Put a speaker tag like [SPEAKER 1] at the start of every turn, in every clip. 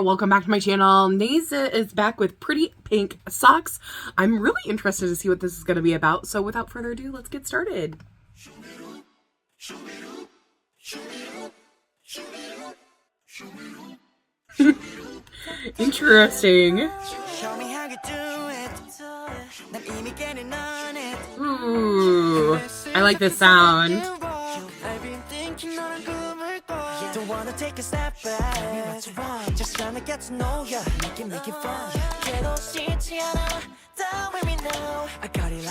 [SPEAKER 1] girl, welcome back to my channel. NAZE is back with pretty pink socks. I'm really interested to see what this is going to be about, so without further ado, let's get started. Interesting. Ooh, I like this sound.
[SPEAKER 2] Don't wanna take a step back. Just trying to get to know ya. Make it fun. 걔도 싫지 않아. Don't worry now. I got it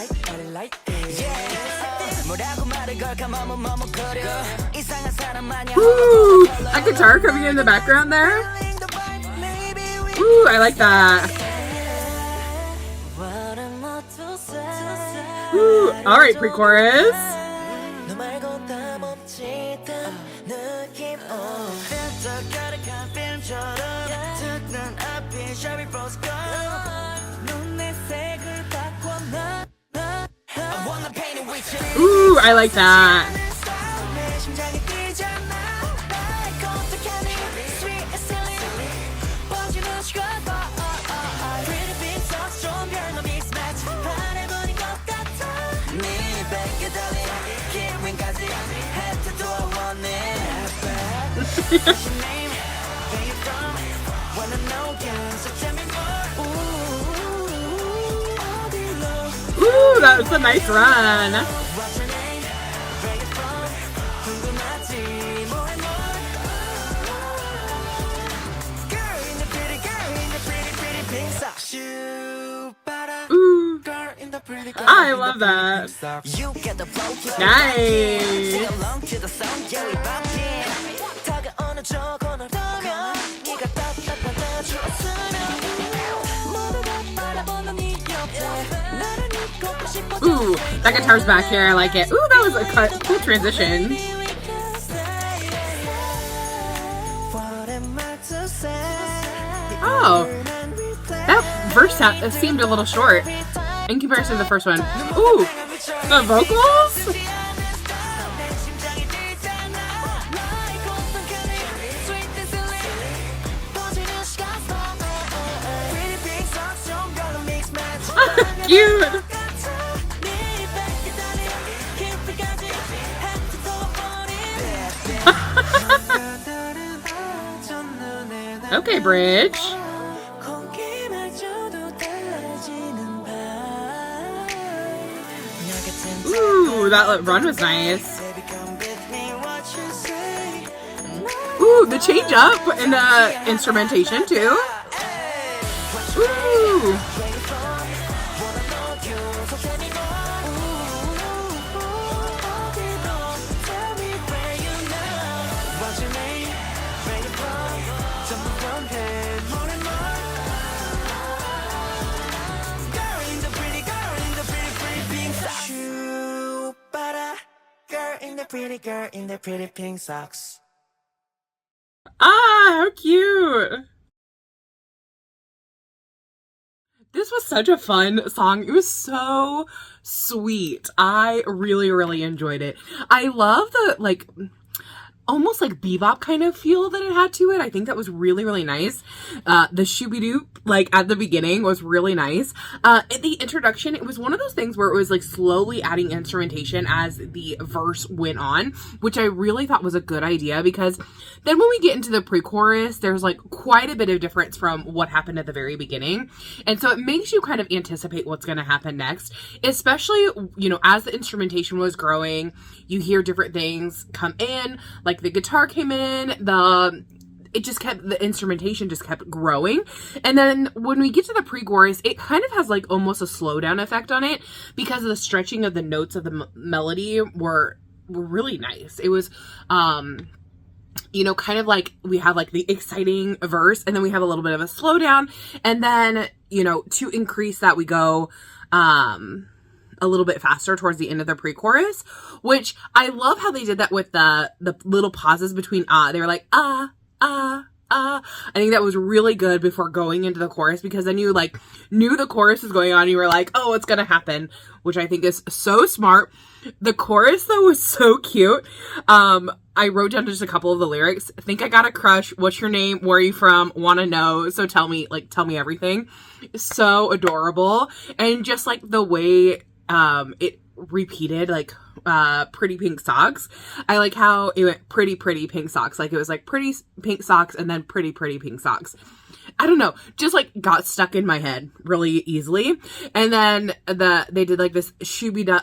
[SPEAKER 2] like this. Yeah. 뭐라고 말을 걸까 머뭇거려. 이상한 사람 아니야.
[SPEAKER 1] Ooh, that guitar coming in the background there. Ooh, I like that. Ooh, all right, pre-chorus. Ooh, I like that. Ooh, that was a nice run. Ooh, I love that. Nice. Ooh, that guitar's back here. I like it. Ooh, that was a cool transition. Oh, that verse seemed a little short in comparison to the first one. Ooh, the vocals? Cute. Okay, bridge. Ooh, that run was nice. Ooh, the change up in the instrumentation too. Ooh.
[SPEAKER 2] Pretty girl in the pretty pink socks.
[SPEAKER 1] Ah, how cute. This was such a fun song. It was so sweet. I really, really enjoyed it. I love the, almost like bebop kind of feel that it had to it. I think that was really, really nice. The shooby-doop, at the beginning was really nice. At the introduction, it was one of those things where it was slowly adding instrumentation as the verse went on, which I really thought was a good idea, because then when we get into the pre-chorus, there's quite a bit of difference from what happened at the very beginning. And so it makes you kind of anticipate what's going to happen next, especially, as the instrumentation was growing, you hear different things come in, the guitar came in, the instrumentation just kept growing. And then when we get to the pre-chorus, it kind of has almost a slowdown effect on it, because of the stretching of the notes of the melody were really nice. It was, kind of we have the exciting verse, and then we have a little bit of a slowdown. And then, to increase that, we go, a little bit faster towards the end of the pre-chorus, which I love how they did that with the little pauses between they were like, I think that was really good before going into the chorus, because then you like knew the chorus was going on. And you were like, oh, it's gonna happen, which I think is so smart. The chorus though was so cute. I wrote down just a couple of the lyrics. Think I got a crush. What's your name? Where are you from? Want to know. So tell me everything. So adorable. And just like the way it repeated like pretty pink socks. I like how it went pretty pink socks. Like it was like pretty pink socks and then pretty pink socks. I don't know, just like got stuck in my head really easily. And then they did like this shubara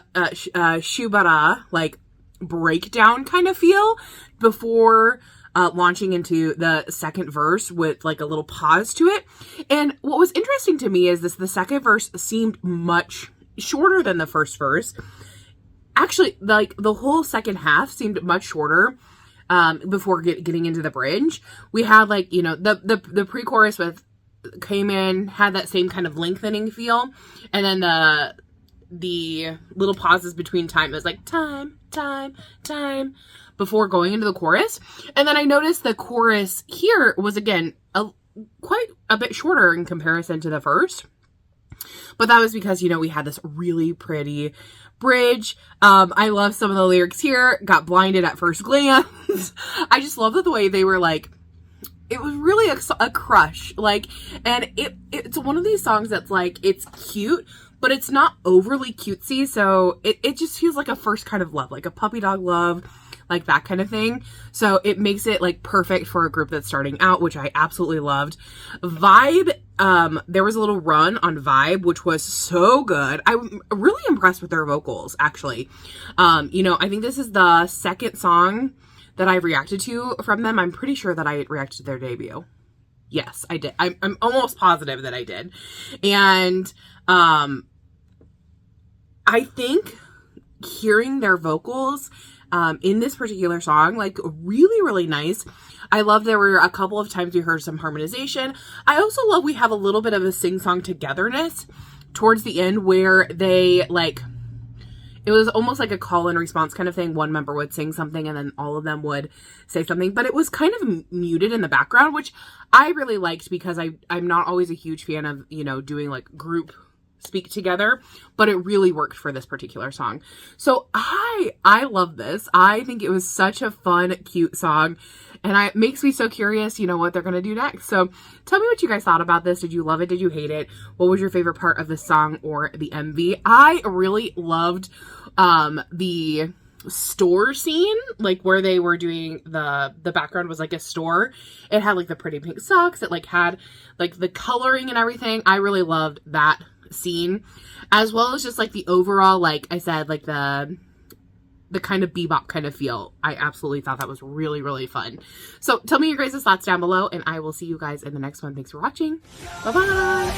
[SPEAKER 1] like breakdown kind of feel before launching into the second verse with like a little pause to it. And what was interesting to me is the second verse seemed much shorter than the first verse. Actually, like the whole second half seemed much shorter before getting into the bridge. We had like, you know, the pre-chorus came in, had that same kind of lengthening feel, and then the little pauses between time, it was like time before going into the chorus. And then I noticed the chorus here was again quite a bit shorter in comparison to the first. But that was because, you know, we had this really pretty bridge. I love some of the lyrics here. Got blinded at first glance. I just love the way they were like, it was really a crush. Like, and it's one of these songs that's like, it's cute, but it's not overly cutesy. So it just feels like a first kind of love, like a puppy dog love, like that kind of thing. So it makes it like perfect for a group that's starting out, which I absolutely loved. Vibe, there was a little run on Vibe, which was so good. I'm really impressed with their vocals, actually. You know, I think this is the second song that I've reacted to from them. I'm pretty sure that I reacted to their debut. Yes, I did. I'm almost positive that I did. And I think hearing their vocals in this particular song, like really nice. I love there were a couple of times we heard some harmonization. I also love we have a little bit of a sing-song togetherness towards the end where they like, it was almost like a call and response kind of thing. One member would sing something and then all of them would say something, but it was kind of muted in the background, which I really liked because I'm not always a huge fan of, you know, doing like group speak together, but it really worked for this particular song. So I love this. I think it was such a fun, cute song, and it makes me so curious, you know, what they're going to do next. So tell me what you guys thought about this. Did you love it? Did you hate it? What was your favorite part of the song or the MV? I really loved the store scene, like where they were doing the background was like a store. It had like the pretty pink socks. It like had like the coloring and everything. I really loved that scene, as well as just like the overall, like I said, like the kind of bebop kind of feel. I absolutely thought that was really fun. So tell me your guys' thoughts down below, and I will see you guys in the next one. Thanks for watching. Bye bye.